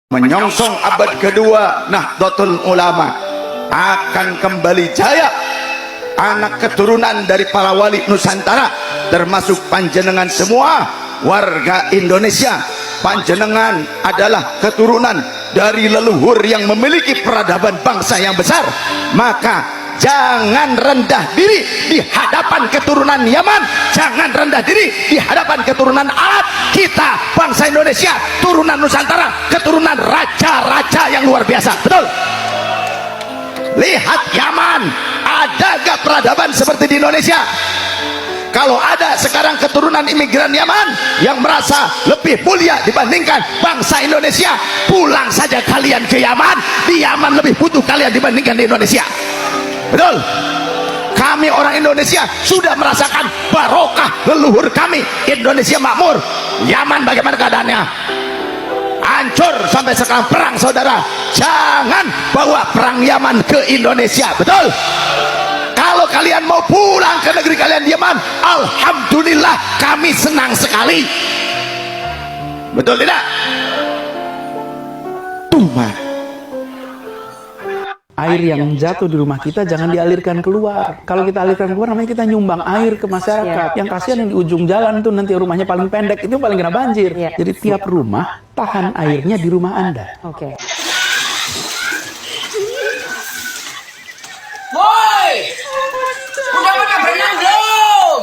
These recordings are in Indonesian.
menyongsong abad kedua Nahdlatul Ulama akan kembali jaya. Anak keturunan dari para wali Nusantara, termasuk panjenengan semua warga Indonesia. Panjenengan adalah keturunan dari leluhur yang memiliki peradaban bangsa yang besar. Maka jangan rendah diri di hadapan keturunan Yaman, jangan rendah diri di hadapan keturunan Arab. Kita bangsa Indonesia, turunan Nusantara, keturunan raja-raja yang luar biasa. Betul? Lihat Yaman, ada gak peradaban seperti di Indonesia? Kalau ada sekarang keturunan imigran Yaman yang merasa lebih mulia dibandingkan bangsa Indonesia, pulang saja kalian ke Yaman. Di Yaman lebih butuh kalian dibandingkan di Indonesia. Betul? Kami orang Indonesia sudah merasakan barokah leluhur kami. Indonesia makmur. Yaman bagaimana keadaannya? Hancur sampai sekarang, perang saudara. Jangan bawa perang Yaman ke Indonesia. Betul? Kalau kalian mau pulang ke negeri kalian di Yaman, alhamdulillah kami senang sekali. Betul tidak? Tuma. Air yang jatuh di rumah kita jangan dialirkan keluar. Kalau kita alirkan keluar, namanya kita nyumbang air ke masyarakat. Yang kasihan yang di ujung jalan tuh, nanti rumahnya paling pendek, itu paling kena banjir. Jadi tiap rumah tahan airnya di rumah Anda. Oke. Woi, udah pada berenang belum?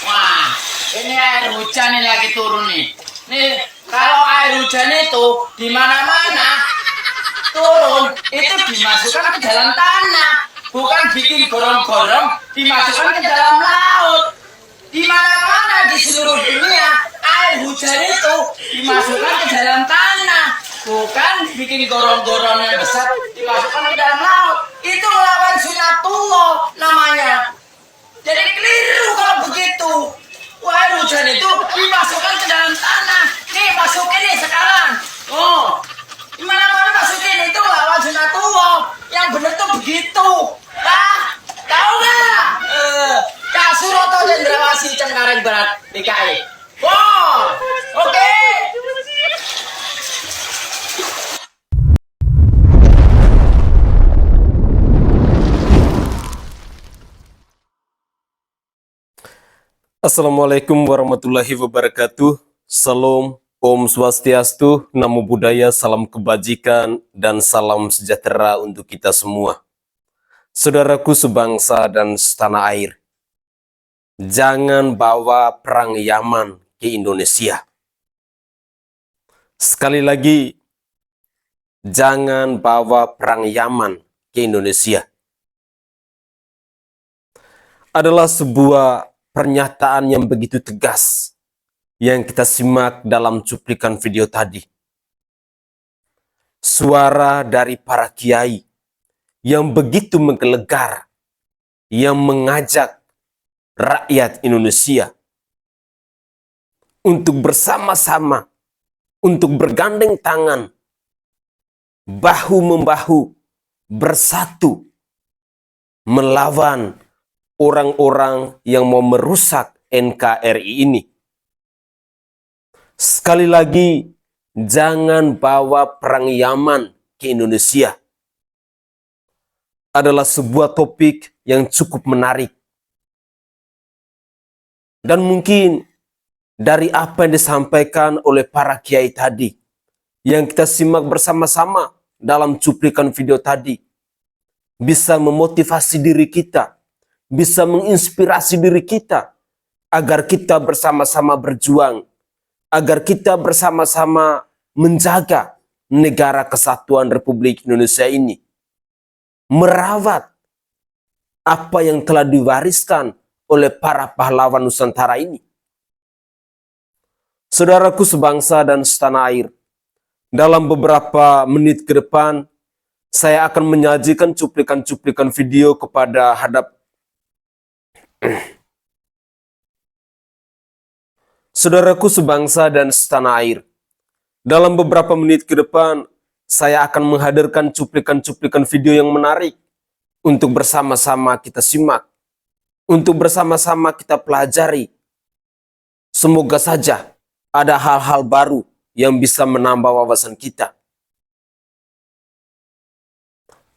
Wah, ini air hujan nih lagi turun nih. Nih, kalau air hujan itu di mana-mana turun, itu dimasukkan ke dalam tanah, bukan bikin gorong-gorong, dimasukkan ke dalam laut. Di mana-mana di seluruh dunia, air hujan itu dimasukkan ke dalam tanah, bukan bikin gorong-gorong yang besar, dimasukkan ke dalam laut. Itu melawan sunatullah namanya. Jadi keliru kalau begitu. Wah, air hujan itu dimasukkan ke dalam tanah. Nih, masukin nih sekarang. Oh, di mana-mana masukin, itu lawan sunatullah. Yang bener tuh begitu. Ah, tahu nggak? Kak Suroto Cendrawasih Cengkareng Barat DKI. Wow, oke. Assalamualaikum warahmatullahi wabarakatuh. Salam, Om Swastiastu, Namo Buddhaya, salam kebajikan, dan salam sejahtera untuk kita semua. Saudaraku sebangsa dan setanah air, jangan bawa perang Yaman ke Indonesia. Sekali lagi, jangan bawa perang Yaman ke Indonesia. Adalah sebuah pernyataan yang begitu tegas yang kita simak dalam cuplikan video tadi. Suara dari para kiai yang begitu menggelegar, yang mengajak rakyat Indonesia untuk bersama-sama, untuk bergandeng tangan, bahu-membahu, bersatu, melawan orang-orang yang mau merusak NKRI ini. Sekali lagi, jangan bawa perang Yaman ke Indonesia. Adalah sebuah topik yang cukup menarik. Dan mungkin dari apa yang disampaikan oleh para kiai tadi, yang kita simak bersama-sama dalam cuplikan video tadi, bisa memotivasi diri kita, bisa menginspirasi diri kita agar kita bersama-sama berjuang, agar kita bersama-sama menjaga negara kesatuan Republik Indonesia ini, merawat apa yang telah diwariskan oleh para pahlawan Nusantara ini. Saudaraku sebangsa dan setanah air, dalam beberapa menit ke depan saya akan menyajikan cuplikan-cuplikan video kepada saudaraku sebangsa dan setanah air. Dalam beberapa menit ke depan, saya akan menghadirkan cuplikan-cuplikan video yang menarik untuk bersama-sama kita simak, untuk bersama-sama kita pelajari. Semoga saja ada hal-hal baru yang bisa menambah wawasan kita.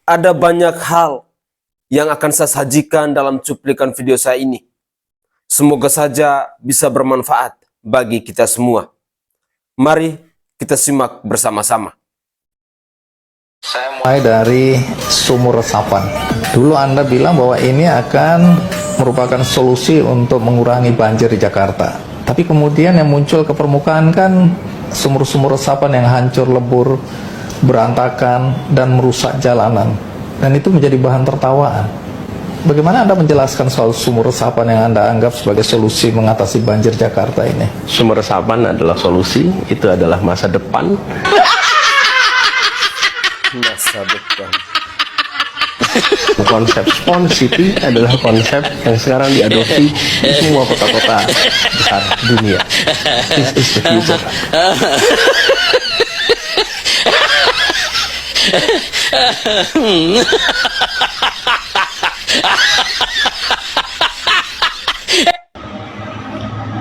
ada banyak hal yang akan saya sajikan dalam cuplikan video saya ini. Semoga saja bisa bermanfaat bagi kita semua. Mari kita simak bersama-sama. Saya mulai dari sumur resapan. Dulu Anda bilang bahwa ini akan merupakan solusi untuk mengurangi banjir di Jakarta. Tapi kemudian yang muncul ke permukaan kan sumur-sumur resapan yang hancur lebur, berantakan, dan merusak jalanan. Dan itu menjadi bahan tertawaan. Bagaimana Anda menjelaskan soal sumur resapan yang Anda anggap sebagai solusi mengatasi banjir Jakarta ini? Sumur resapan adalah solusi, itu adalah masa depan. Masa depan. Konsep Spawn City adalah konsep yang sekarang diadopsi di semua kota-kota besar dunia. This is the future.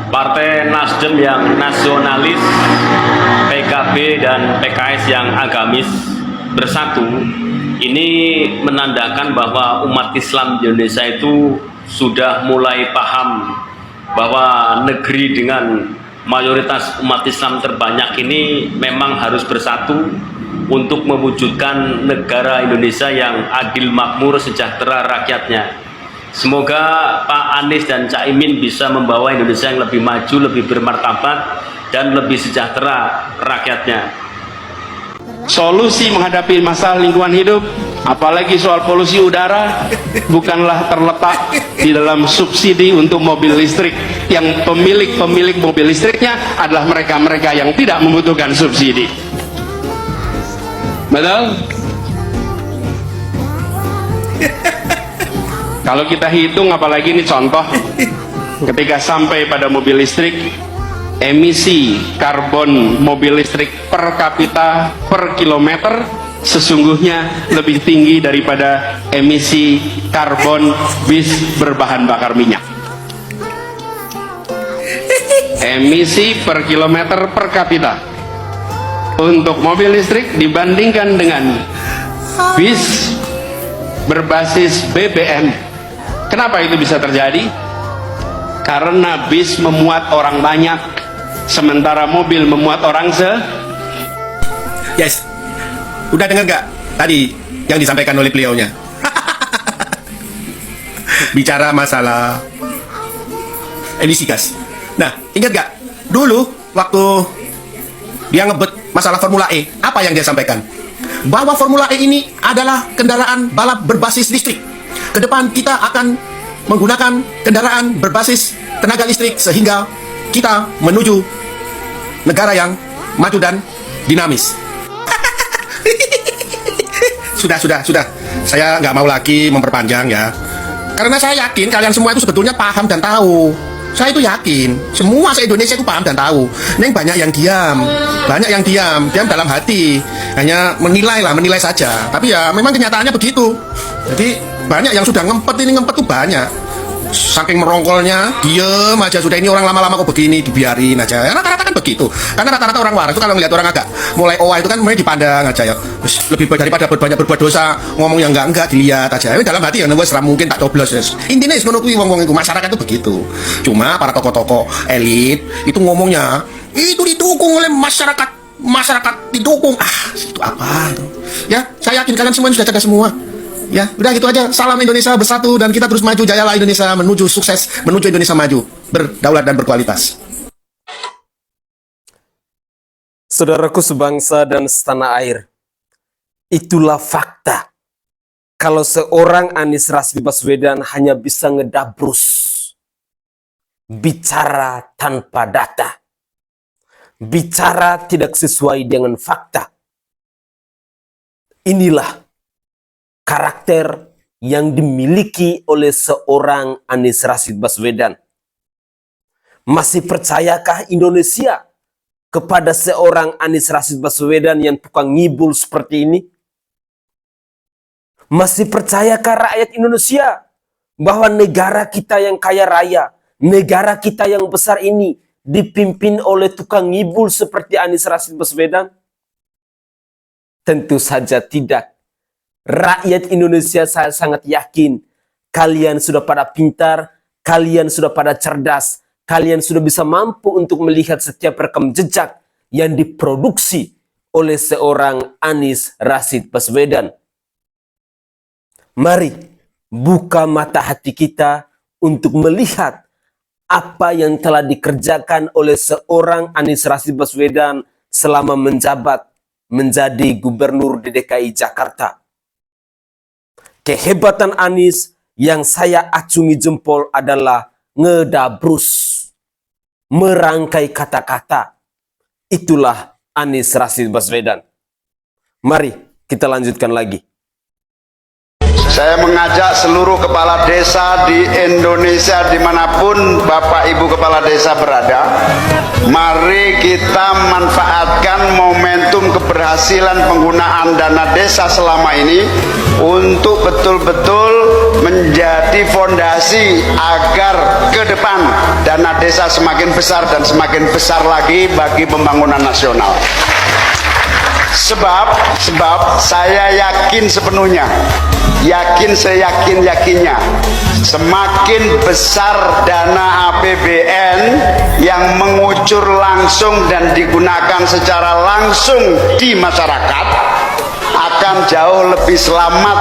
Partai Nasdem yang nasionalis, PKB dan PKS yang agamis bersatu, ini menandakan bahwa umat Islam di Indonesia itu sudah mulai paham bahwa negeri dengan mayoritas umat Islam terbanyak ini memang harus bersatu untuk mewujudkan negara Indonesia yang adil, makmur, sejahtera rakyatnya. Semoga Pak Anies dan Cak Imin bisa membawa Indonesia yang lebih maju, lebih bermartabat, dan lebih sejahtera rakyatnya. Solusi menghadapi masalah lingkungan hidup, apalagi soal polusi udara, bukanlah terletak di dalam subsidi untuk mobil listrik. Yang pemilik mobil listriknya adalah mereka-mereka yang tidak membutuhkan subsidi. Betul? Kalau kita hitung, apalagi ini contoh, ketika sampai pada mobil listrik, emisi karbon mobil listrik per kapita per kilometer sesungguhnya lebih tinggi daripada emisi karbon bis berbahan bakar minyak. Emisi per kilometer per kapita untuk mobil listrik dibandingkan dengan bis berbasis BBM. Kenapa itu bisa terjadi? Karena bis memuat orang banyak, sementara mobil memuat orang Yes, udah dengar gak tadi yang disampaikan oleh beliaunya? Bicara masalah emisi gas. Nah, ingat gak? Dulu waktu dia ngebet masalah Formula E, apa yang dia sampaikan? Bahwa Formula E ini adalah kendaraan balap berbasis listrik. Kedepan kita akan menggunakan kendaraan berbasis tenaga listrik sehingga kita menuju negara yang maju dan dinamis. Sudah. Saya nggak mau lagi memperpanjang ya. Karena saya yakin kalian semua itu sebetulnya paham dan tahu. Saya itu yakin semua se-Indonesia itu paham dan tahu. Neng banyak yang diam dalam hati, hanya menilai saja. Tapi ya memang kenyataannya begitu. Jadi banyak yang sudah ngempet tuh banyak. Saking merongkolnya, diem aja sudah, ini orang lama-lama kok begini, dibiarin aja. Ya, rata-rata kan begitu. Karena rata-rata orang waras itu kalau melihat orang agak mulai owa itu kan mulai dipandang aja ya. Lebih baik daripada berbuat dosa, ngomong yang enggak dilihat aja. Dalam hati ya wes mungkin tak coblos. Intinya ngono kuwi wong-wong itu, masyarakat itu begitu. Cuma para tokoh-tokoh elit itu ngomongnya itu didukung oleh masyarakat didukung. Itu apa itu? Ya, saya yakin kalian semua sudah cerdas semua. Ya, udah gitu aja. Salam Indonesia bersatu dan kita terus maju, jayalah Indonesia menuju sukses, menuju Indonesia maju, berdaulat dan berkualitas. Saudaraku sebangsa dan setanah air, itulah fakta. Kalau seorang Anies Rashid Baswedan hanya bisa ngedabrus, bicara tanpa data, bicara tidak sesuai dengan fakta. Inilah karakter yang dimiliki oleh seorang Anies Rashid Baswedan. Masih percayakah Indonesia kepada seorang Anies Rashid Baswedan yang tukang ngibul seperti ini? Masih percayakah rakyat Indonesia bahwa negara kita yang kaya raya, negara kita yang besar ini dipimpin oleh tukang ngibul seperti Anies Rashid Baswedan? Tentu saja tidak. Rakyat Indonesia, saya sangat yakin kalian sudah pada pintar, kalian sudah pada cerdas, kalian sudah bisa mampu untuk melihat setiap rekam jejak yang diproduksi oleh seorang Anies Rashid Baswedan. Mari buka mata hati kita untuk melihat apa yang telah dikerjakan oleh seorang Anies Rashid Baswedan selama menjabat menjadi gubernur di DKI Jakarta. Kehebatan Anies yang saya acungi jempol adalah ngedabrus, merangkai kata-kata. Itulah Anies Rashid Baswedan. Mari kita lanjutkan lagi. Saya mengajak seluruh kepala desa di Indonesia dimanapun Bapak Ibu kepala desa berada, mari kita manfaatkan momentum keberhasilan penggunaan dana desa selama ini untuk betul-betul menjadi fondasi agar ke depan dana desa semakin besar dan semakin besar lagi bagi pembangunan nasional. Sebab saya yakin sepenuhnya, seyakin-yakinnya, semakin besar dana APBN yang mengucur langsung dan digunakan secara langsung di masyarakat akan jauh lebih selamat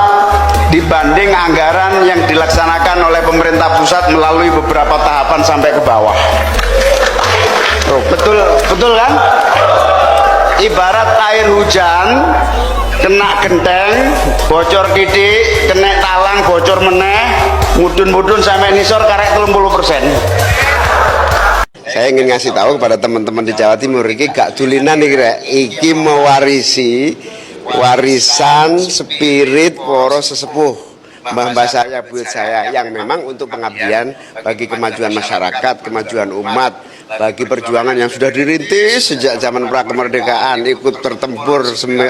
dibanding anggaran yang dilaksanakan oleh pemerintah pusat melalui beberapa tahapan sampai ke bawah. Betul kan? Ibarat air hujan kena genteng, bocor titik, kena talang, bocor meneh, mudun-mudun sampai nisor karek 30%. Saya ingin ngasih tahu kepada teman-teman di Jawa Timur, iki gak tulinan iki mewarisi warisan spirit para sesepuh mbah-mbah saya, buyut saya yang memang untuk pengabdian bagi kemajuan masyarakat, kemajuan umat, bagi perjuangan yang sudah dirintis sejak zaman prakemerdekaan, ikut bertempur 10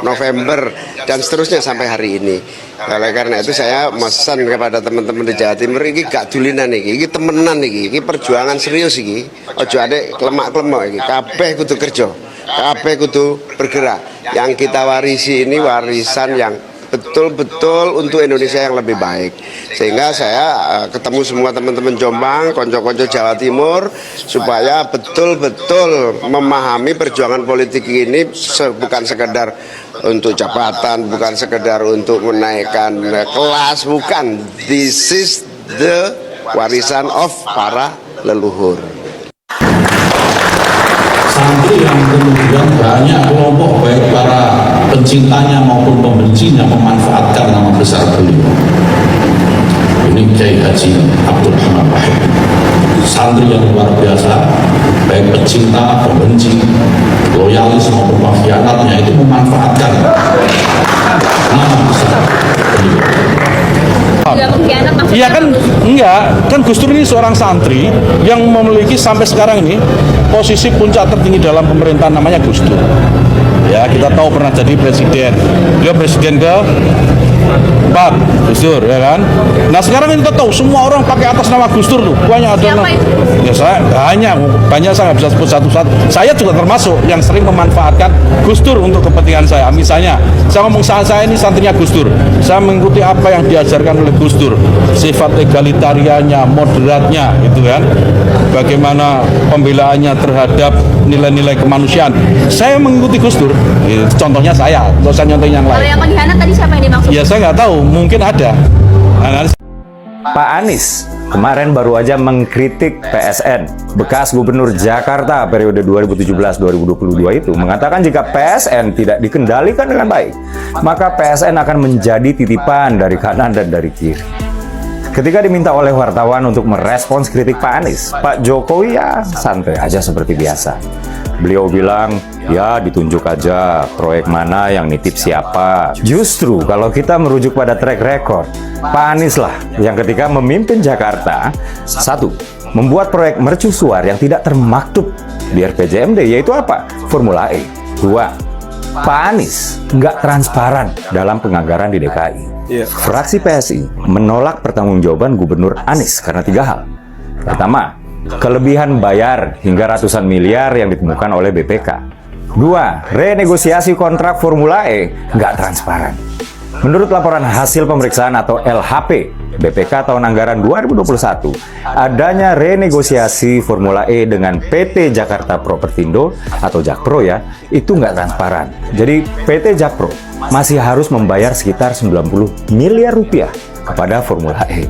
November dan seterusnya sampai hari ini. Oleh karena itu saya mesan kepada teman-teman di Jawa Timur, ini gak dulinan iki temenan iki perjuangan serius iki. Ojo ade klemak-klemak iki, kabeh kudu kerja, kabeh kudu bergerak. Yang kita warisi ini warisan yang betul-betul untuk Indonesia yang lebih baik. Sehingga saya ketemu semua teman-teman Jombang, konco-konco Jawa Timur, supaya betul-betul memahami perjuangan politik ini bukan sekedar untuk jabatan, bukan sekedar untuk menaikkan kelas, bukan. This is the warisan of para leluhur. Santri yang kemudian banyak kelompok baik para pencintanya maupun pembencinya memanfaatkan nama besar beliau. Ini Kiai Haji Abdul Hamid Wahid, santri yang luar biasa, baik pecinta, pembenci, loyalis maupun pengkhianatnya itu memanfaatkan nama besar beliau. Iya kan, enggak, kan Gus Dur ini seorang santri yang memiliki sampai sekarang ini posisi puncak tertinggi dalam pemerintahan, namanya Gus Dur. Ya, kita tahu pernah jadi presiden. Beliau presiden ke-4, Gus Dur, ya kan? Nah, sekarang ini kita tahu semua orang pakai atas nama Gus Dur tuh. Banyak ada. Ya saya banyak saya nggak bisa sebut satu-satu. Saya juga termasuk yang sering memanfaatkan Gus Dur untuk kepentingan saya. Misalnya, saya ngomong saya ini santrinya Gus Dur. Saya mengikuti apa yang diajarkan oleh Gus Dur. Sifat egalitariannya, moderatnya, gitu kan. Bagaimana pembelaannya terhadap nilai-nilai kemanusiaan. Saya mengikuti Gus Dur. Contohnya saya, nggak usah nyontohin yang lain. Kalau yang pengkhianat tadi siapa yang dimaksud? Ya saya nggak tahu, mungkin ada. Pak Anies kemarin baru aja mengkritik PSN, bekas gubernur Jakarta periode 2017-2022 itu, mengatakan jika PSN tidak dikendalikan dengan baik, maka PSN akan menjadi titipan dari kanan dan dari kiri. Ketika diminta oleh wartawan untuk merespons kritik Pak Anies, Pak Jokowi ya santai aja seperti biasa. Beliau bilang, ya ditunjuk aja proyek mana yang nitip siapa. Justru kalau kita merujuk pada track record, Pak Anies lah yang ketika memimpin Jakarta, 1. Membuat proyek mercusuar yang tidak termaktub di RPJMD, yaitu apa? Formula E. 2. Pak Anies nggak transparan dalam penganggaran di DKI. Fraksi PSI menolak pertanggungjawaban Gubernur Anies karena 3 hal. Pertama, kelebihan bayar hingga ratusan miliar yang ditemukan oleh BPK. 2. Renegosiasi kontrak Formula E nggak transparan. Menurut laporan hasil pemeriksaan atau LHP BPK tahun anggaran 2021, adanya renegosiasi Formula E dengan PT Jakarta Propertindo atau Jakpro ya, itu nggak transparan. Jadi PT Jakpro masih harus membayar sekitar 90 miliar rupiah kepada Formula E.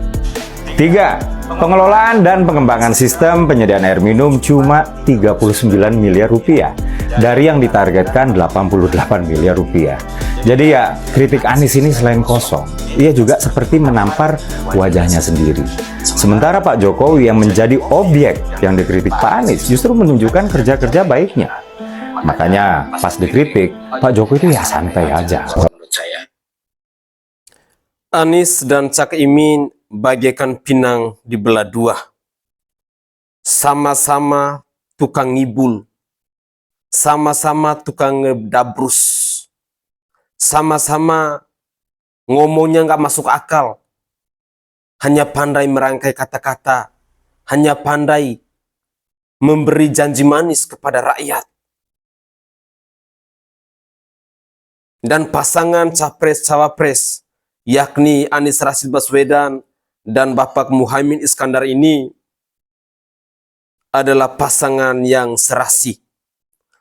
3. Pengelolaan dan pengembangan sistem penyediaan air minum cuma 39 miliar rupiah dari yang ditargetkan 88 miliar rupiah. Jadi ya, kritik Anies ini selain kosong, ia juga seperti menampar wajahnya sendiri. Sementara Pak Jokowi yang menjadi objek yang dikritik Pak Anies justru menunjukkan kerja-kerja baiknya. Makanya pas dikritik, Pak Jokowi itu ya santai aja. Menurut saya, Anies dan Cak Imin bagaikan pinang dibelah dua. Sama-sama tukang ngibul, sama-sama tukang ngedabrus, sama-sama ngomongnya nggak masuk akal, hanya pandai merangkai kata-kata, hanya pandai memberi janji manis kepada rakyat. Dan pasangan capres-cawapres, yakni Anies Rashid Baswedan dan Bapak Muhaimin Iskandar ini adalah pasangan yang serasi.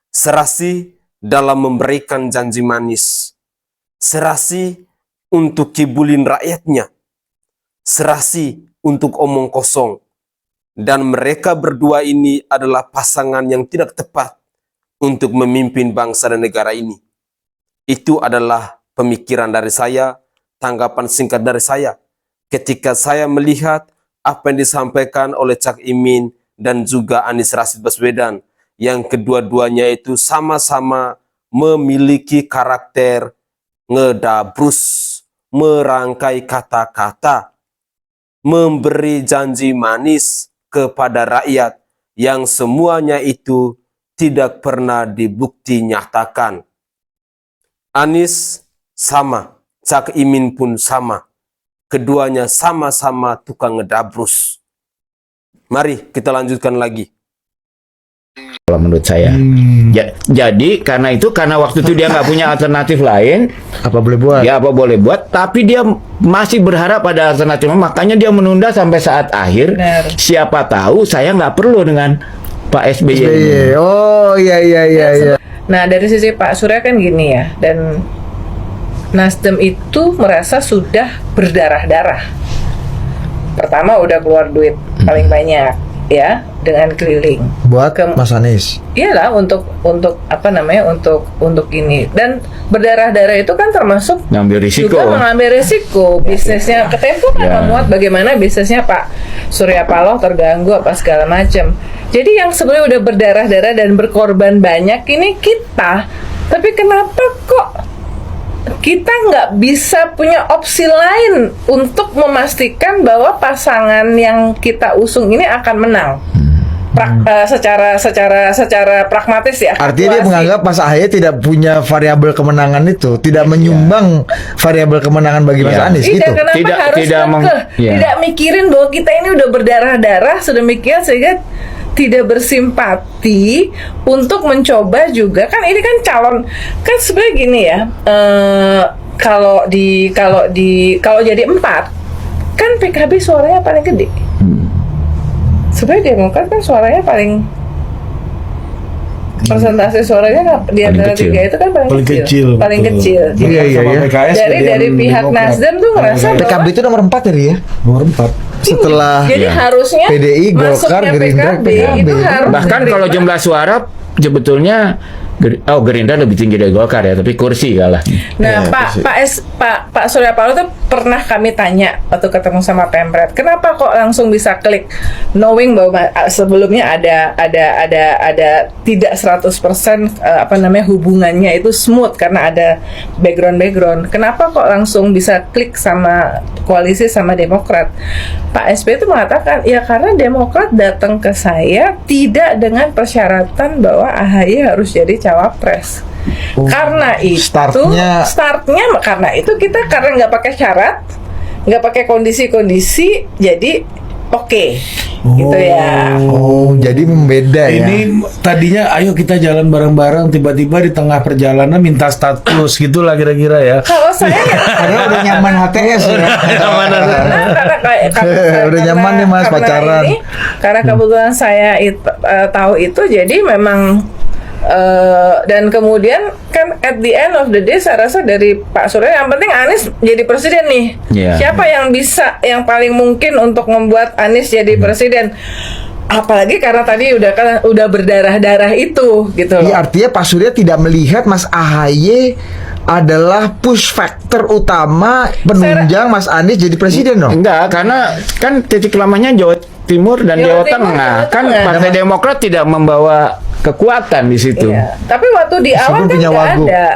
Serasi dalam memberikan janji manis. Serasi untuk kibulin rakyatnya. Serasi untuk omong kosong. Dan mereka berdua ini adalah pasangan yang tidak tepat untuk memimpin bangsa dan negara ini. Itu adalah pemikiran dari saya, tanggapan singkat dari saya. Ketika saya melihat apa yang disampaikan oleh Cak Imin dan juga Anies Rashid Baswedan, yang kedua-duanya itu sama-sama memiliki karakter ngedabrus, merangkai kata-kata, memberi janji manis kepada rakyat yang semuanya itu tidak pernah dibukti nyatakan. Anies sama, Cak Imin pun sama. Keduanya sama-sama tukang ngedabrus. Mari kita lanjutkan lagi. Kalau menurut saya, jadi karena waktu itu dia nggak punya alternatif lain, apa boleh buat? Ya apa boleh buat, tapi dia masih berharap pada alternatif, makanya dia menunda sampai saat akhir. Benar. Siapa tahu saya nggak perlu dengan Pak SBY. Oh iya. Nah dari sisi Pak Surya kan gini ya, dan Nasdem itu merasa sudah berdarah-darah. Pertama udah keluar duit paling banyak ya dengan keliling. Buat Mas Anies. Iyalah untuk apa namanya untuk ini, dan berdarah-darah itu kan termasuk Ngambil risiko. juga mengambil risiko. Bisnisnya Tempo kan memuat bagaimana bisnisnya Pak Surya Paloh terganggu apa segala macam. Jadi yang sebenarnya udah berdarah-darah dan berkorban banyak ini kita. Tapi kenapa kok kita nggak bisa punya opsi lain untuk memastikan bahwa pasangan yang kita usung ini akan menang? Secara pragmatis ya. Artinya dia menganggap Mas Ahaye tidak punya variabel kemenangan itu, tidak menyumbang variabel kemenangan bagi Mas Anies gitu. Kenapa harus tidak mikirin bahwa kita ini udah berdarah-darah sedemikian sehingga tidak bersimpati untuk mencoba juga, kan ini kan calon, kan sebenarnya gini ya, kalau jadi 4 kan PKB suaranya paling gede. Sebenarnya Demokrat kan suaranya paling, persentase suaranya di antara tiga itu kan paling kecil. Iya. Dari pihak Nasdem tuh ngerasa PKB itu nomor 4 tadi ya. Nomor 4. Setelah jadi harusnya PDI, Golkar, Gerindra, PKB. itu harus Bahkan kalau jumlah suara sebetulnya Gerindra lebih tinggi dari Golkar ya, tapi kursi kalah. Nah, Pak Surya Paloh tuh pernah kami tanya waktu ketemu sama Pemret, kenapa kok langsung bisa klik, knowing bahwa sebelumnya ada tidak 100% hubungannya itu smooth karena ada background. Kenapa kok langsung bisa klik sama koalisi sama Demokrat? Pak SBY itu mengatakan, ya karena Demokrat datang ke saya tidak dengan persyaratan bahwa AHY harus jadi cawapres. Karena itu startnya karena itu kita karena nggak pakai syarat, nggak pakai kondisi-kondisi, jadi oke. gitu ya. Oh, jadi membeda ya. Ini tadinya ayo kita jalan bareng-bareng, tiba-tiba di tengah perjalanan minta status gitulah kira-kira ya. Kalau saya Karena udah nyaman HTS ya. Udah nyaman nih Mas pacaran. Karena kebetulan saya tahu itu, jadi memang dan kemudian kan at the end of the day saya rasa dari Pak Surya yang penting Anies jadi presiden nih. Siapa yang bisa, yang paling mungkin untuk membuat Anies jadi presiden? Apalagi karena tadi udah berdarah-darah itu gitu loh. Ya, artinya Pak Surya tidak melihat Mas AHY adalah push factor utama penunjang Mas Anies jadi presiden dong? Enggak, karena kan titik lemahnya Jawa Timur dan Jawa Tengah. Kan Partai Demokrat tidak membawa kekuatan di situ. Iya. Tapi waktu di awal kan nggak ada.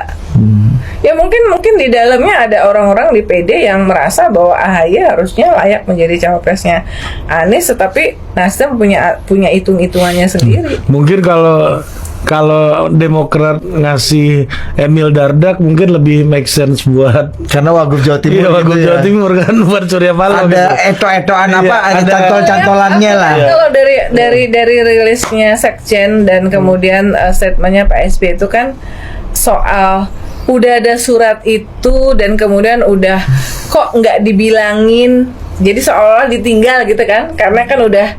Ya mungkin di dalamnya ada orang-orang di PD yang merasa bahwa AHY harusnya layak menjadi cawapresnya Anies, tetapi Nasdem punya hitung-hitungannya sendiri. Mungkin kalau Demokrat ngasih Emil Dardak mungkin lebih make sense buat, karena Wagub Jawa Timur. Iya, Wagub Jawa Timur kan buat Surya Paloh. Ada eto-etoan apa? Ada cantol-cantolannya lah. Kalau dari rilisnya Sekjen dan kemudian statementnya Pak SBY itu kan soal udah ada surat itu dan kemudian udah kok nggak dibilangin, jadi seolah-olah ditinggal gitu kan, karena kan udah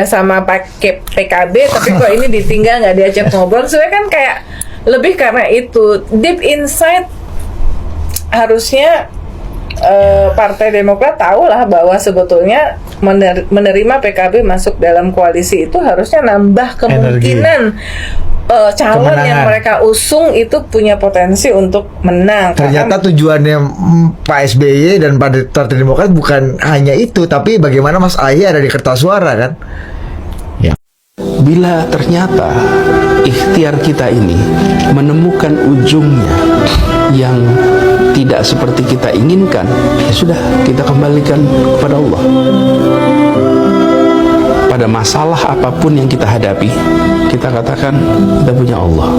sama pakai PKB tapi kok ini ditinggal, nggak diajak ngobrol. Sebenarnya kan kayak lebih karena itu deep inside harusnya Partai Demokrat tahu lah bahwa sebetulnya menerima PKB masuk dalam koalisi itu harusnya nambah kemungkinan calon yang mereka usung itu punya potensi untuk menang. Ternyata tujuannya Pak SBY dan Partai Demokrat bukan hanya itu, tapi bagaimana Mas AHY ada di kertas suara kan? Ya. Bila ternyata ikhtiar kita ini menemukan ujungnya yang tidak seperti kita inginkan, ya sudah, kita kembalikan kepada Allah. Pada masalah apapun yang kita hadapi, kita katakan kita punya Allah.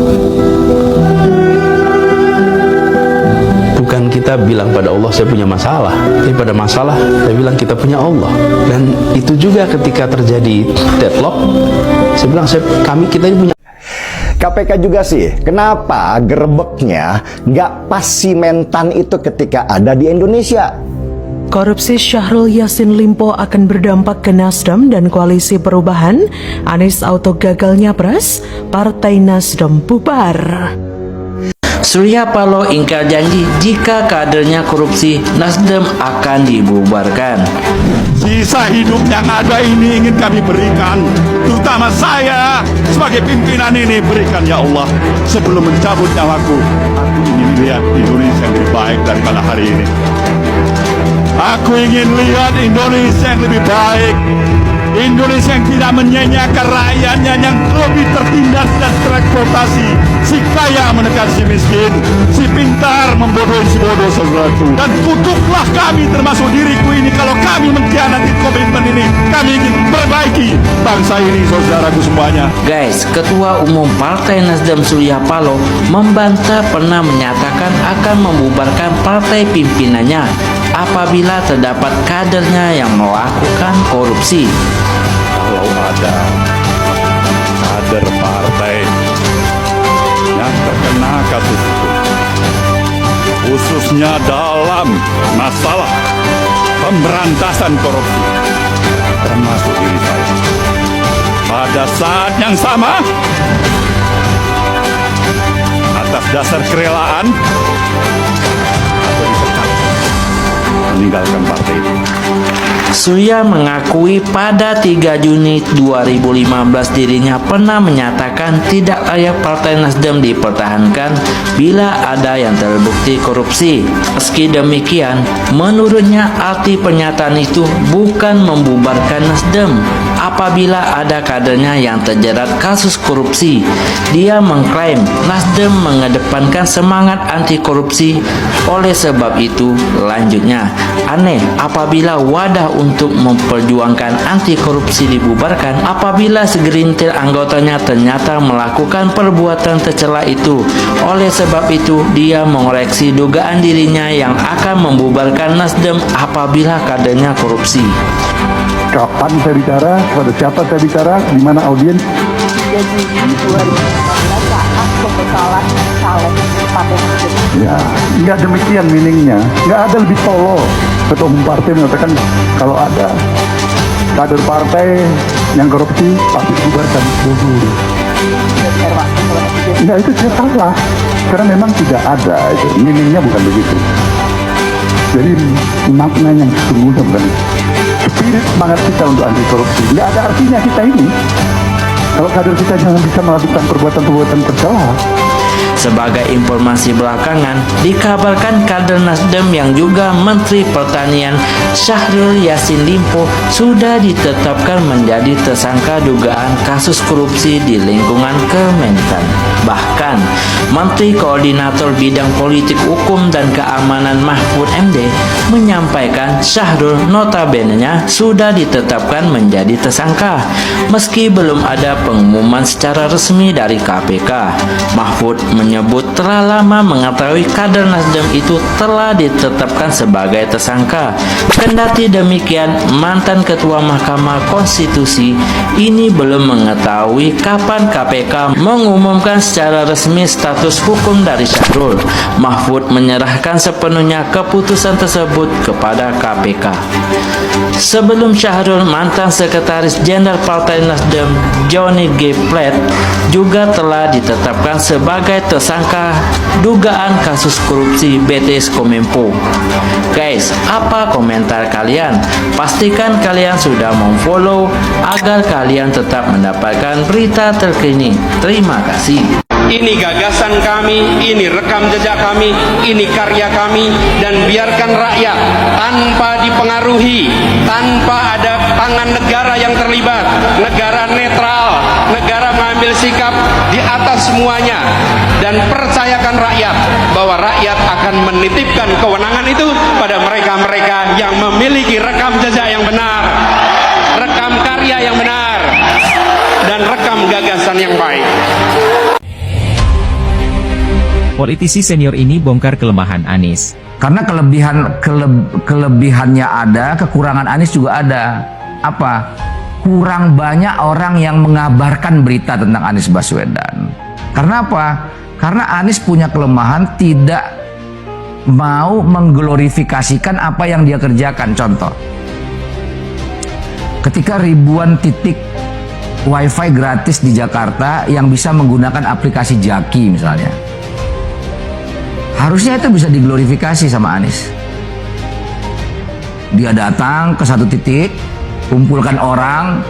Bukan kita bilang pada Allah saya punya masalah, tapi pada masalah saya bilang kita punya Allah. Dan itu juga ketika terjadi deadlock, saya bilang kita ini punya. KPK juga sih, kenapa gerbeknya nggak pas simentan itu ketika ada di Indonesia? Korupsi Syahrul Yassin Limpo akan berdampak ke Nasdem dan Koalisi Perubahan. Anies auto gagal nyapres, Partai Nasdem bubar. Surya Paloh ingkar janji jika kadernya korupsi, Nasdem akan dibubarkan. Sisa hidup yang ada ini ingin kami berikan, terutama saya sebagai pimpinan ini, berikan ya Allah sebelum mencabut nyawaku. Aku ingin lihat Indonesia yang lebih baik daripada hari ini. Aku ingin lihat Indonesia yang lebih baik, Indonesia yang tidak menyanyiakan rakyatnya yang lebih tertindas dan tereksploitasi, si kaya menekan si miskin, si pintar membodohi si bodoh, saudaraku. Dan kutuklah kami termasuk diriku ini kalau kami mengkhianati komitmen ini. Kami ingin perbaiki bangsa ini, saudaraku semuanya. Guys, Ketua Umum Partai Nasdem Surya Paloh membantah pernah menyatakan akan membubarkan partai pimpinannya apabila terdapat kadernya yang melakukan korupsi. Kalau ada kader partai yang terkena kasus hukum, khususnya dalam masalah pemberantasan korupsi, termasuk diri saya, pada saat yang sama, atas dasar kerelaan atau dipecat, meninggalkan partai itu. Surya mengakui pada 3 Juni 2015 dirinya pernah menyatakan tidak layak Partai Nasdem dipertahankan bila ada yang terbukti korupsi. Meski demikian, menurutnya arti pernyataan itu bukan membubarkan Nasdem apabila ada kadernya yang terjerat kasus korupsi. Dia mengklaim Nasdem mengedepankan semangat anti korupsi. Oleh sebab itu, lanjutnya, aneh apabila wadah untuk memperjuangkan anti korupsi dibubarkan apabila segelintir anggotanya ternyata melakukan perbuatan tercela itu. Oleh sebab itu, dia mengoreksi dugaan dirinya yang akan membubarkan Nasdem apabila kadernya korupsi. Kapan saya bicara, kepada siapa saya bicara, di mana audiens. 3 Juni 2018 saat pembekalan caleg Partai Nasdem. Ya, nggak demikian meaningnya. Nggak ada lebih tolol. Ketua umum partai mengatakan kalau ada kader partai yang korupsi pasti dibubarkan. Ya itu saya salah. Karena memang tidak ada itu. Meaningnya bukan begitu. Jadi makna yang sesungguhnya bukan itu. Spirit semangat kita untuk anti korupsi. Nggak ada artinya kita ini kalau kader kita jangan bisa melakukan perbuatan-perbuatan tercela. Sebagai informasi belakangan, dikabarkan kader Nasdem yang juga Menteri Pertanian Syahrul Yassin Limpo sudah ditetapkan menjadi tersangka dugaan kasus korupsi di lingkungan Kementan. Bahkan, Menteri Koordinator Bidang Politik Hukum dan Keamanan Mahfud MD menyampaikan Syahrul notabene-nya sudah ditetapkan menjadi tersangka. Meski belum ada pengumuman secara resmi dari KPK, Mahfud menyebut telah lama mengetahui kader Nasdem itu telah ditetapkan sebagai tersangka. Kendati demikian, mantan Ketua Mahkamah Konstitusi ini belum mengetahui kapan KPK mengumumkan secara resmi status hukum dari Syahrul. Mahfud menyerahkan sepenuhnya keputusan tersebut kepada KPK. Sebelum Syahrul, mantan Sekretaris Jenderal Partai Nasdem Johnny G. Plate juga telah ditetapkan sebagai tersangka dugaan kasus korupsi BTS Kominfo. Guys, apa komentar kalian? Pastikan kalian sudah memfollow agar kalian tetap mendapatkan berita terkini. Terima kasih. Ini gagasan kami, ini rekam jejak kami, ini karya kami, dan biarkan rakyat tanpa dipengaruhi, tanpa ada tangan negara yang terlibat, negara netral, negara mengambil sikap di atas semuanya, dan percayakan rakyat bahwa rakyat akan menitipkan kewenangan itu pada mereka-mereka yang memiliki rekam jejak yang benar, rekam karya yang benar, dan rekam gagasan yang baik. Politisi senior ini bongkar kelemahan Anies. Karena kelebihannya ada, kekurangan Anies juga ada. Apa? Kurang banyak orang yang mengabarkan berita tentang Anies Baswedan. Karena apa? Karena Anies punya kelemahan tidak mau mengglorifikasikan apa yang dia kerjakan. Contoh, ketika ribuan titik wifi gratis di Jakarta yang bisa menggunakan aplikasi Jaki misalnya, harusnya itu bisa diglorifikasi sama Anies. Dia datang ke satu titik, kumpulkan orang,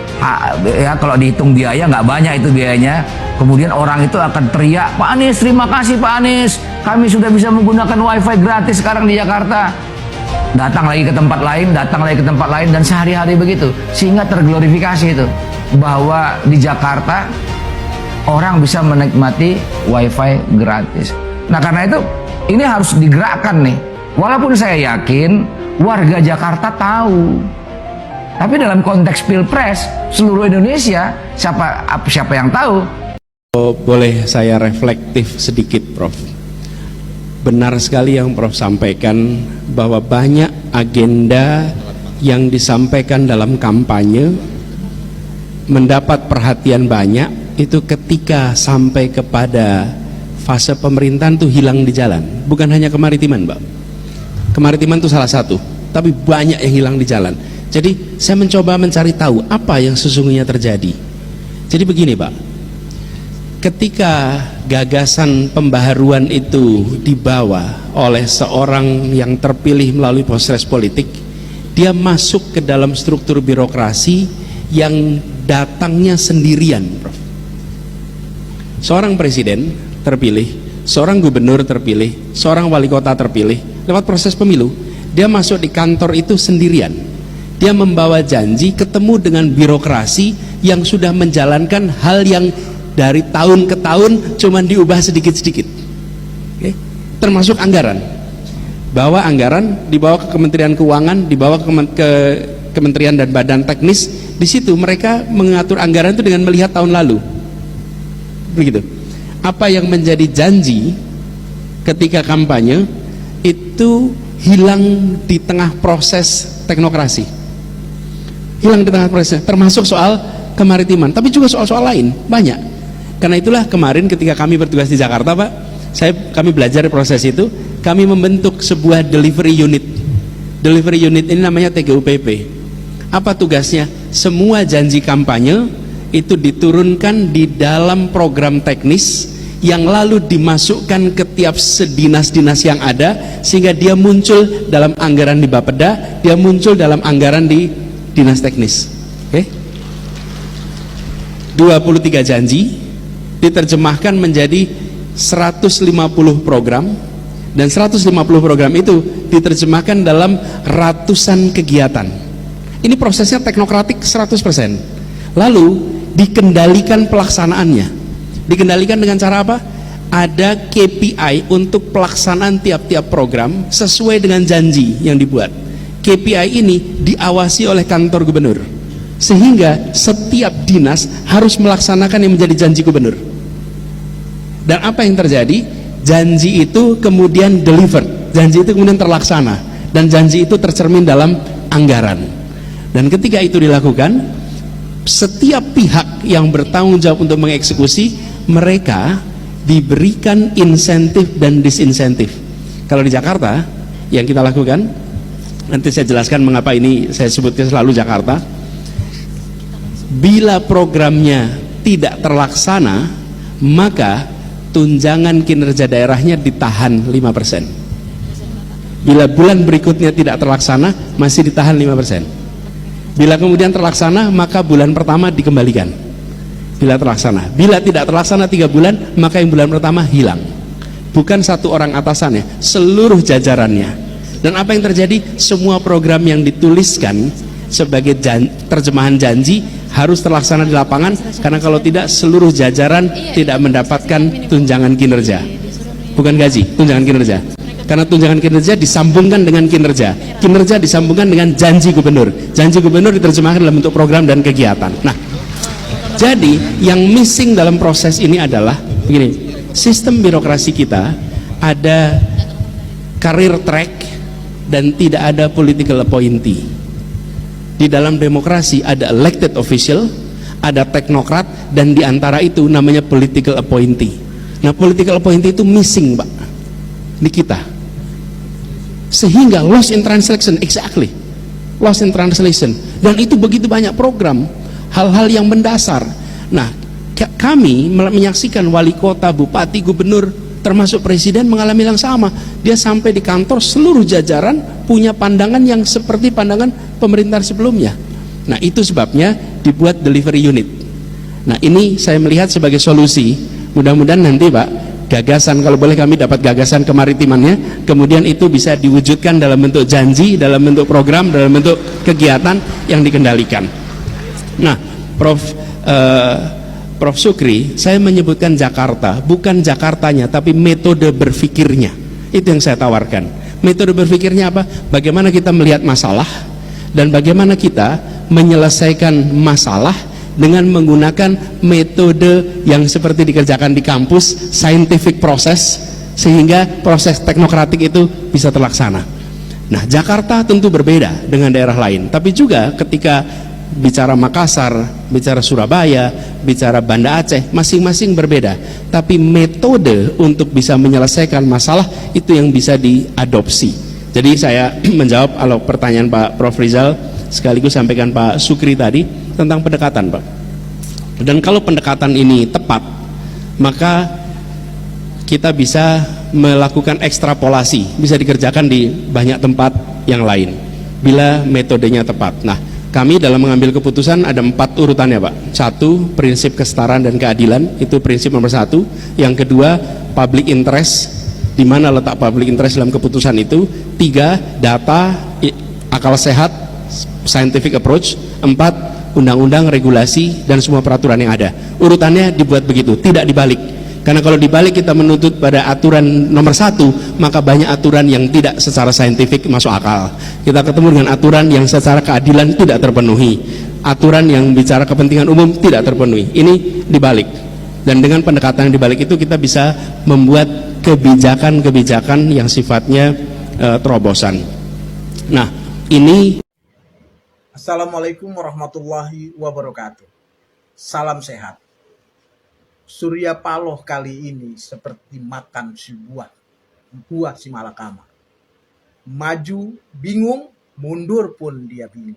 ya kalau dihitung biaya nggak banyak itu biayanya. Kemudian orang itu akan teriak, Pak Anies, terima kasih Pak Anies, kami sudah bisa menggunakan wifi gratis sekarang di Jakarta. Datang lagi ke tempat lain, datang lagi ke tempat lain, dan sehari-hari begitu. Sehingga terglorifikasi itu, bahwa di Jakarta orang bisa menikmati wifi gratis. Nah karena itu, ini harus digerakkan nih. Walaupun saya yakin warga Jakarta tahu, tapi dalam konteks pilpres seluruh Indonesia siapa yang tahu? Boleh saya reflektif sedikit, Prof? Benar sekali yang Prof sampaikan bahwa banyak agenda yang disampaikan dalam kampanye mendapat perhatian banyak itu ketika sampai kepada fase pemerintahan tuh hilang di jalan. Bukan hanya kemaritiman, Mbak. Kemaritiman itu salah satu, tapi banyak yang hilang di jalan. Jadi saya mencoba mencari tahu apa yang sesungguhnya terjadi. Jadi begini, Pak. Ketika gagasan pembaharuan itu dibawa oleh seorang yang terpilih melalui proses politik, dia masuk ke dalam struktur birokrasi yang datangnya sendirian, Prof. Seorang presiden terpilih, seorang gubernur terpilih, seorang wali kota terpilih lewat proses pemilu, dia masuk di kantor itu sendirian. Dia membawa janji ketemu dengan birokrasi yang sudah menjalankan hal yang dari tahun ke tahun cuman diubah sedikit-sedikit. Oke? Termasuk anggaran. Bawa anggaran, dibawa ke Kementerian Keuangan, dibawa ke Kementerian dan Badan Teknis. Di situ mereka mengatur anggaran itu dengan melihat tahun lalu. Begitu. Apa yang menjadi janji ketika kampanye itu hilang di tengah proses teknokrasi. Hilang di tengah prosesnya, termasuk soal kemaritiman, tapi juga soal-soal lain, banyak. Karena itulah kemarin ketika kami bertugas di Jakarta, Pak, kami belajar proses itu, kami membentuk sebuah delivery unit. Delivery unit ini namanya TGUPP. Apa tugasnya? Semua janji kampanye itu diturunkan di dalam program teknis yang lalu dimasukkan ke tiap sedinas-dinas yang ada, sehingga dia muncul dalam anggaran di Bapeda, dia muncul dalam anggaran di dinas teknis. Oke? 23 janji diterjemahkan menjadi 150 program, dan 150 program itu diterjemahkan dalam ratusan kegiatan. Ini prosesnya teknokratik 100%. Lalu dikendalikan pelaksanaannya. Dikendalikan dengan cara apa? Ada KPI untuk pelaksanaan tiap-tiap program sesuai dengan janji yang dibuat. KPI ini diawasi oleh kantor gubernur, sehingga setiap dinas harus melaksanakan yang menjadi janji gubernur. Dan apa yang terjadi? Janji itu kemudian delivered, janji itu kemudian terlaksana, dan janji itu tercermin dalam anggaran. Dan ketika itu dilakukan, setiap pihak yang bertanggung jawab untuk mengeksekusi, mereka diberikan insentif dan disinsentif. Kalau di Jakarta yang kita lakukan, nanti saya jelaskan mengapa ini saya sebutkan selalu Jakarta. Bila programnya tidak terlaksana, maka tunjangan kinerja daerahnya ditahan 5%. Bila bulan berikutnya tidak terlaksana, masih ditahan 5%. Bila kemudian terlaksana, maka bulan pertama dikembalikan. Bila terlaksana, bila tidak terlaksana 3 bulan, maka yang bulan pertama hilang. Bukan satu orang atasannya, seluruh jajarannya. Dan apa yang terjadi? Semua program yang dituliskan sebagai terjemahan janji harus terlaksana di lapangan, karena kalau tidak seluruh jajaran tidak mendapatkan tunjangan kinerja. Bukan gaji, tunjangan kinerja. Karena tunjangan kinerja disambungkan dengan kinerja, kinerja disambungkan dengan janji gubernur, janji gubernur diterjemahkan dalam bentuk program dan kegiatan. Nah, jadi yang missing dalam proses ini adalah begini, sistem birokrasi kita ada career track dan tidak ada political appointee. Di dalam demokrasi ada elected official, ada teknokrat, dan di antara itu namanya political appointee. Nah, political appointee itu missing, Pak, di kita. Sehingga lost in translation, exactly, lost in translation. Dan itu begitu banyak program, hal-hal yang mendasar. Nah, kami menyaksikan wali kota, bupati, gubernur, termasuk presiden mengalami yang sama. Dia sampai di kantor, seluruh jajaran punya pandangan yang seperti pandangan pemerintah sebelumnya. Nah, itu sebabnya dibuat delivery unit. Nah, ini saya melihat sebagai solusi. Mudah-mudahan nanti, Pak, gagasan, kalau boleh kami dapat gagasan kemaritimannya, kemudian itu bisa diwujudkan dalam bentuk janji, dalam bentuk program, dalam bentuk kegiatan yang dikendalikan. Nah, Prof. Sukri, saya menyebutkan Jakarta, bukan Jakartanya, tapi metode berpikirnya. Itu yang saya tawarkan. Metode berpikirnya apa? Bagaimana kita melihat masalah, dan bagaimana kita menyelesaikan masalah dengan menggunakan metode yang seperti dikerjakan di kampus, scientific process, sehingga proses teknokratik itu bisa terlaksana. Nah, Jakarta tentu berbeda dengan daerah lain, tapi juga ketika bicara Makassar, bicara Surabaya, bicara Banda Aceh, masing-masing berbeda, tapi metode untuk bisa menyelesaikan masalah itu yang bisa diadopsi. Jadi saya menjawab kalau pertanyaan Pak Prof. Rizal, sekaligus sampaikan Pak Sukri tadi tentang pendekatan, Pak. Dan kalau pendekatan ini tepat, maka kita bisa melakukan ekstrapolasi, bisa dikerjakan di banyak tempat yang lain bila metodenya tepat. Nah, kami dalam mengambil keputusan ada 4 urutannya, Pak. 1, prinsip kesetaraan dan keadilan, itu prinsip nomor 1. Yang kedua, public interest, di mana letak public interest dalam keputusan itu. 3, data, akal sehat, scientific approach. 4, undang-undang, regulasi, dan semua peraturan yang ada. Urutannya dibuat begitu, tidak dibalik. Karena kalau dibalik kita menuntut pada aturan nomor 1, maka banyak aturan yang tidak secara saintifik masuk akal. Kita ketemu dengan aturan yang secara keadilan tidak terpenuhi, aturan yang bicara kepentingan umum tidak terpenuhi. Ini dibalik. Dan dengan pendekatan yang dibalik itu kita bisa membuat kebijakan-kebijakan yang sifatnya terobosan. Nah, ini Assalamualaikum warahmatullahi wabarakatuh. Salam sehat. Surya Paloh kali ini seperti makan buah si malakama. Maju bingung, mundur pun dia bingung.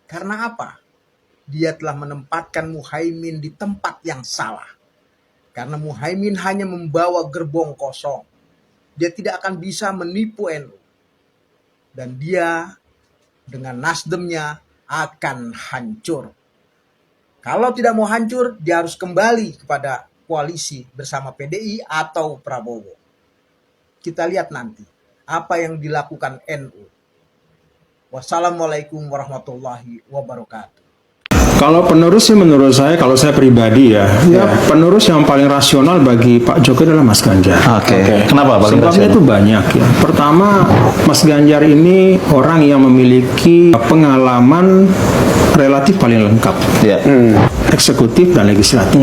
Karena apa? Dia telah menempatkan Muhaimin di tempat yang salah. Karena Muhaimin hanya membawa gerbong kosong. Dia tidak akan bisa menipu NU. Dan dia dengan Nasdemnya akan hancur. Kalau tidak mau hancur, dia harus kembali kepada koalisi bersama PDI atau Prabowo. Kita lihat nanti apa yang dilakukan NU. Wassalamualaikum warahmatullahi wabarakatuh. Kalau penerus sih menurut saya, kalau saya pribadi ya penerus yang paling rasional bagi Pak Jokowi adalah Mas Ganjar. Oke. Kenapa paling Sebabnya rasional? itu banyak ya. Pertama, Mas Ganjar ini orang yang memiliki pengalaman relatif paling lengkap. Eksekutif dan legislatif.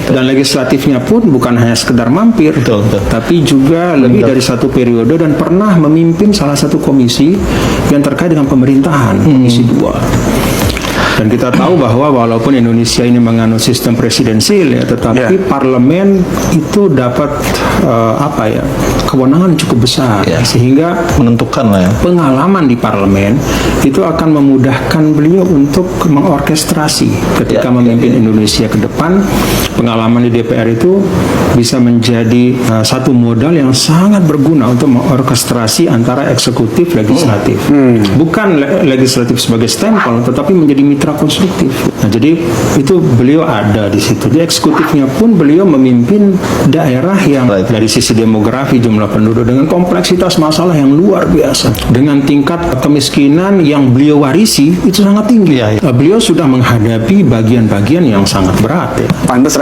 Dan legislatifnya pun bukan hanya sekedar mampir, tapi juga lebih dari satu periode dan pernah memimpin salah satu komisi yang terkait dengan pemerintahan, komisi 2. Dan kita tahu bahwa walaupun Indonesia ini menganut sistem presidensil ya, tetapi parlemen itu dapat kewenangan cukup besar, sehingga menentukan lah ya. Pengalaman di parlemen itu akan memudahkan beliau untuk mengorkestrasi ketika memimpin Indonesia ke depan. Pengalaman di DPR itu bisa menjadi satu modal yang sangat berguna untuk mengorkestrasi antara eksekutif legislatif. Bukan legislatif sebagai stempel, tetapi menjadi mitra konstruktif. Nah, jadi itu beliau ada di situ. Di eksekutifnya pun beliau memimpin daerah yang dari sisi demografi, jumlah penduduk dengan kompleksitas masalah yang luar biasa, dengan tingkat kemiskinan yang beliau warisi itu sangat tinggi. Beliau sudah menghadapi bagian-bagian yang sangat berat ya.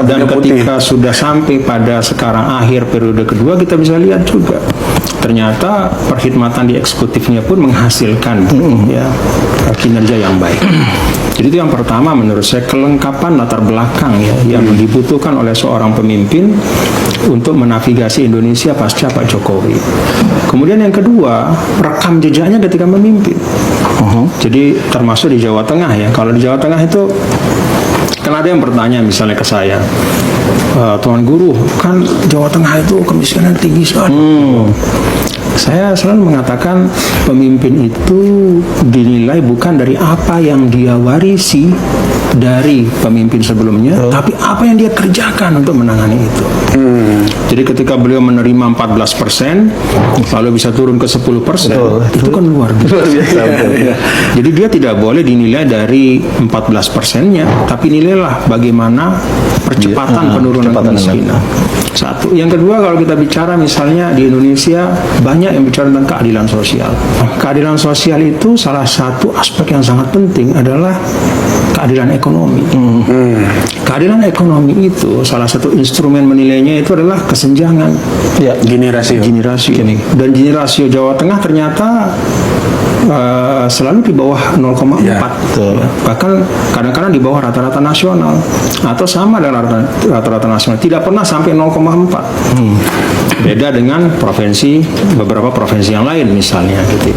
Dan ketika sudah sampai pada sekarang akhir periode kedua, kita bisa lihat juga ternyata perkhidmatan di eksekutifnya pun menghasilkan kinerja yang baik. Jadi itu yang pertama menurut saya, kelengkapan latar belakang ya yang dibutuhkan oleh seorang pemimpin untuk menavigasi Indonesia pasca Pak Jokowi. Kemudian yang kedua, rekam jejaknya ketika memimpin. Jadi termasuk di Jawa Tengah ya. Kalau di Jawa Tengah itu kan ada yang bertanya misalnya ke saya, Tuan Guru, kan Jawa Tengah itu kemiskinan tinggi sekali. Saya selalu mengatakan pemimpin itu dinilai bukan dari apa yang dia warisi dari pemimpin sebelumnya, tapi apa yang dia kerjakan untuk menangani itu. Jadi ketika beliau menerima 14%, lalu bisa turun ke 10%, itu kan luar biasa. Jadi dia tidak boleh dinilai dari 14%-nya, tapi nilailah bagaimana percepatan penurunan kemiskinan. Satu. Yang kedua, kalau kita bicara misalnya di Indonesia banyak yang bicara tentang keadilan sosial. Keadilan sosial itu salah satu aspek yang sangat penting adalah keadilan ekonomi. Keadilan ekonomi itu salah satu instrumen menilainya itu adalah kesenjangan. Gini rasio. Dan Gini rasio Jawa Tengah ternyata selalu di bawah 0,4. Bahkan kadang-kadang di bawah rata-rata nasional atau sama dengan rata-rata nasional. Tidak pernah sampai 0,4. Beda dengan beberapa provinsi yang lain misalnya gitu.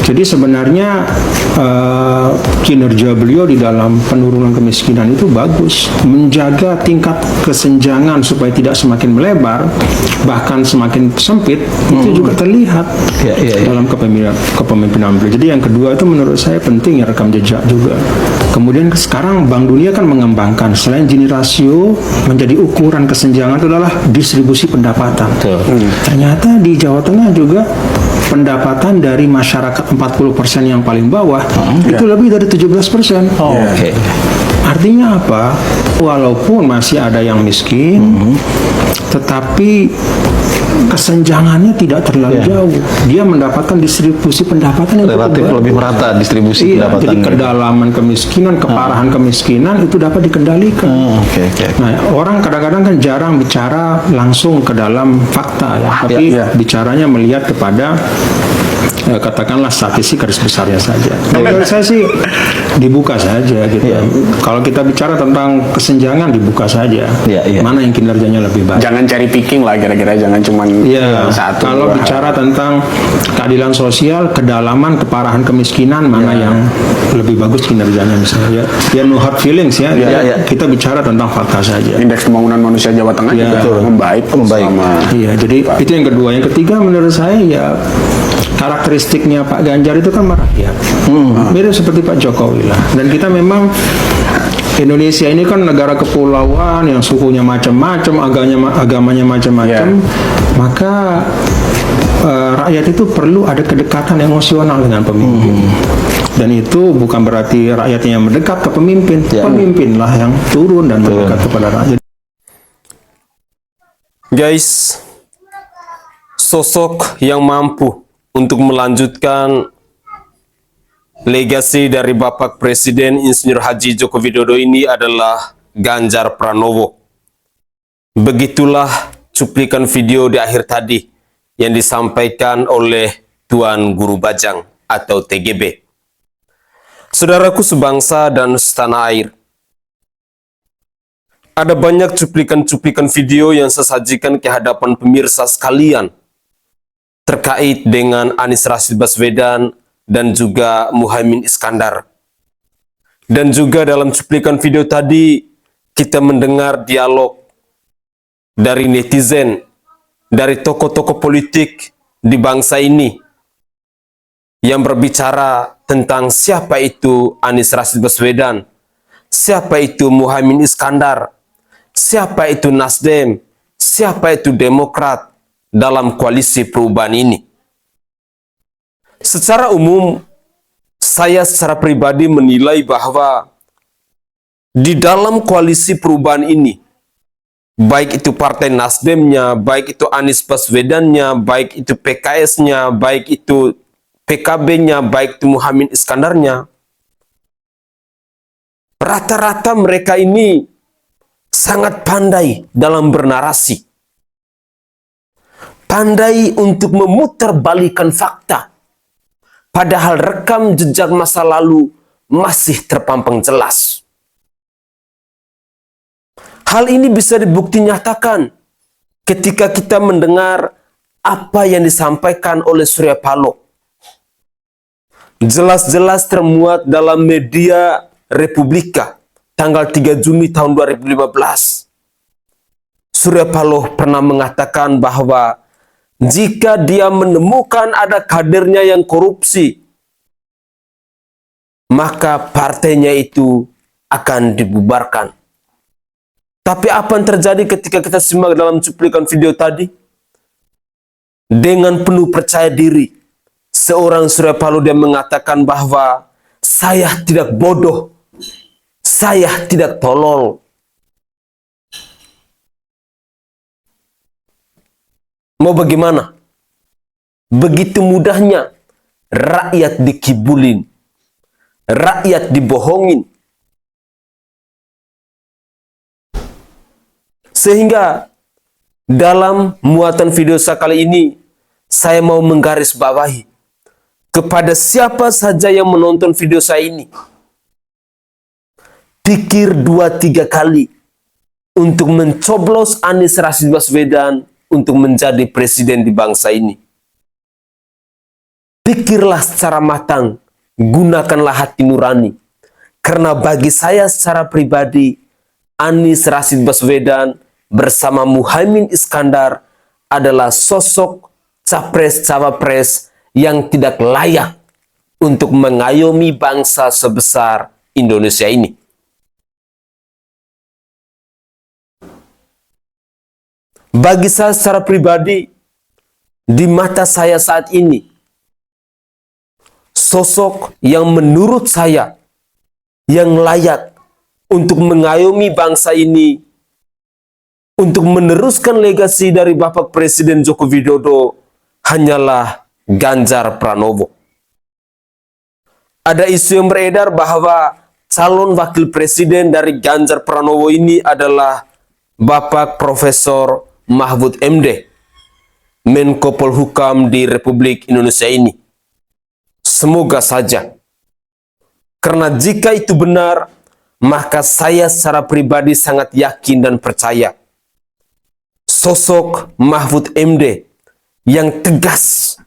Jadi sebenarnya kinerja beliau di dalam penurunan kemiskinan itu bagus, menjaga tingkat kesenjangan supaya tidak semakin melebar, bahkan semakin sempit, itu juga terlihat dalam kepemimpinan beliau. Jadi yang kedua itu menurut saya penting ya, rekam jejak juga. Kemudian sekarang Bank Dunia kan mengembangkan selain Gini rasio, menjadi ukuran kesenjangan itu adalah distribusi pendapatan. Ternyata di Jawa Tengah juga pendapatan dari masyarakat 40% yang paling bawah itu lebih dari 17%. Artinya apa? Walaupun masih ada yang miskin, tetapi kesenjangannya tidak terlalu jauh. Dia mendapatkan distribusi pendapatan yang relatif lebih merata distribusi pendapatan. Jadi kedalaman kemiskinan, keparahan kemiskinan itu dapat dikendalikan. Nah, orang kadang-kadang kan jarang bicara langsung ke dalam fakta ya, tapi bicaranya melihat kepada katakanlah statistik garis besarnya saja. Menurut saya sih dibuka saja gitu. Kalau kita bicara tentang kesenjangan dibuka saja. Mana yang kinerjanya lebih baik. Jangan cari picking lah kira-kira, jangan cuma Iya, kalau bicara tentang keadilan sosial, kedalaman, keparahan kemiskinan, mana yang lebih bagus kinerjanya misalnya. Ya no hard feelings ya. Kita bicara tentang fakta saja. Indeks pembangunan manusia Jawa Tengah juga membaik. Iya, jadi itu yang kedua. Yang ketiga menurut saya ya karakteristiknya Pak Ganjar itu kan merakyat. Mirip seperti Pak Jokowi lah. Dan kita memang Indonesia ini kan negara kepulauan yang sukunya macam-macam, agamanya macam-macam, maka rakyat itu perlu ada kedekatan emosional dengan pemimpin. Dan itu bukan berarti rakyatnya yang mendekat ke pemimpin, pemimpinlah yang turun dan mendekat kepada rakyat. Guys, sosok yang mampu untuk melanjutkan legasi dari Bapak Presiden Insinyur Haji Joko Widodo ini adalah Ganjar Pranowo. Begitulah cuplikan video di akhir tadi yang disampaikan oleh Tuan Guru Bajang atau TGB. Saudaraku sebangsa dan setanah air, ada banyak cuplikan-cuplikan video yang saya sajikan ke hadapan pemirsa sekalian terkait dengan Anies Rashid Baswedan dan juga Muhaimin Iskandar. Dan juga dalam cuplikan video tadi kita mendengar dialog dari netizen, dari tokoh-tokoh politik di bangsa ini yang berbicara tentang siapa itu Anies Rashid Baswedan, siapa itu Muhaimin Iskandar, siapa itu Nasdem, siapa itu Demokrat dalam koalisi perubahan ini. Secara umum, saya secara pribadi menilai bahwa di dalam koalisi perubahan ini, baik itu partai Nasdemnya, baik itu Anies Baswedannya, baik itu PKS-nya, baik itu PKB-nya, baik itu Muhaimin Iskandarnya, rata-rata mereka ini sangat pandai dalam bernarasi. Pandai untuk memutarbalikkan fakta. Padahal rekam jejak masa lalu masih terpampang jelas. Hal ini bisa dibukti nyatakan ketika kita mendengar apa yang disampaikan oleh Surya Paloh. Jelas-jelas termuat dalam media Republika tanggal 3 Juni tahun 2015. Surya Paloh pernah mengatakan bahwa jika dia menemukan ada kadernya yang korupsi, maka partainya itu akan dibubarkan. Tapi apa yang terjadi ketika kita simak dalam cuplikan video tadi? Dengan penuh percaya diri, seorang Surya Paloh dia mengatakan bahwa saya tidak bodoh, saya tidak tolol. Mau bagaimana? Begitu mudahnya rakyat dikibulin, rakyat dibohongin. Sehingga dalam muatan video saya kali ini, saya mau menggarisbawahi kepada siapa saja yang menonton video saya ini. Pikir 2-3 kali untuk mencoblos Anies Rashid Baswedan untuk menjadi presiden di bangsa ini. Pikirlah secara matang, gunakanlah hati nurani. Karena bagi saya secara pribadi, Anies Rashid Baswedan bersama Muhaimin Iskandar adalah sosok capres-cawapres yang tidak layak untuk mengayomi bangsa sebesar Indonesia ini. Bagi saya secara pribadi, di mata saya saat ini, sosok yang menurut saya yang layak untuk mengayomi bangsa ini, untuk meneruskan legasi dari Bapak Presiden Joko Widodo, hanyalah Ganjar Pranowo. Ada isu yang beredar bahwa calon wakil presiden dari Ganjar Pranowo ini adalah Bapak Profesor Mahfud MD, Menko Polhukam di Republik Indonesia ini. Semoga saja. Karena jika itu benar, maka saya secara pribadi sangat yakin dan percaya sosok Mahfud MD yang tegas,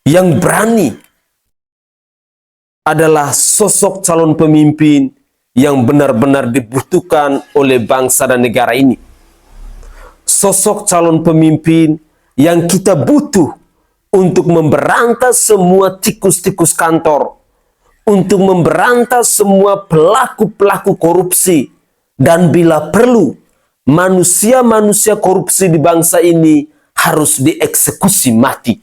yang berani, adalah sosok calon pemimpin yang benar-benar dibutuhkan oleh bangsa dan negara ini. Sosok calon pemimpin yang kita butuh untuk memberantas semua tikus-tikus kantor, untuk memberantas semua pelaku-pelaku korupsi, dan bila perlu, manusia-manusia korupsi di bangsa ini harus dieksekusi mati.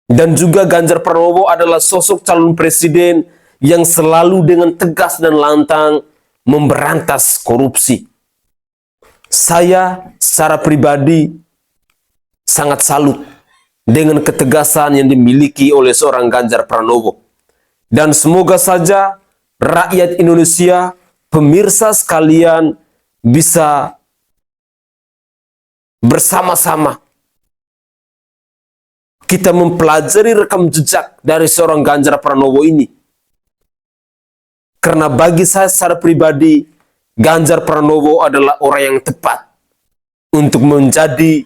Dan juga Ganjar Pranowo adalah sosok calon presiden yang selalu dengan tegas dan lantang memberantas korupsi. Saya secara pribadi sangat salut dengan ketegasan yang dimiliki oleh seorang Ganjar Pranowo. Dan semoga saja rakyat Indonesia, pemirsa sekalian, bisa bersama-sama kita mempelajari rekam jejak dari seorang Ganjar Pranowo ini. Karena bagi saya secara pribadi, Ganjar Pranowo adalah orang yang tepat untuk menjadi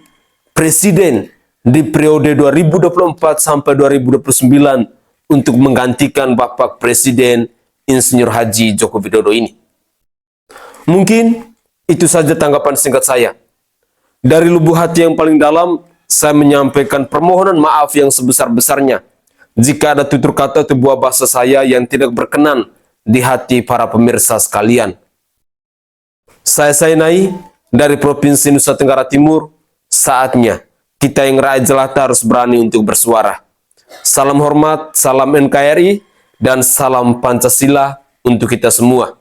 presiden di periode 2024 sampai 2029 untuk menggantikan Bapak Presiden Insinyur Haji Joko Widodo ini. Mungkin itu saja tanggapan singkat saya. Dari lubuk hati yang paling dalam, saya menyampaikan permohonan maaf yang sebesar-besarnya jika ada tutur kata atau buah bahasa saya yang tidak berkenan di hati para pemirsa sekalian. Saya Sainai dari Provinsi Nusa Tenggara Timur. Saatnya kita yang rakyat jelata harus berani untuk bersuara. Salam hormat, salam NKRI, dan salam Pancasila untuk kita semua.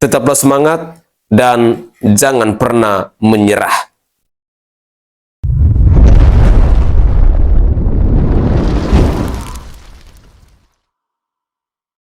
Tetaplah semangat dan jangan pernah menyerah.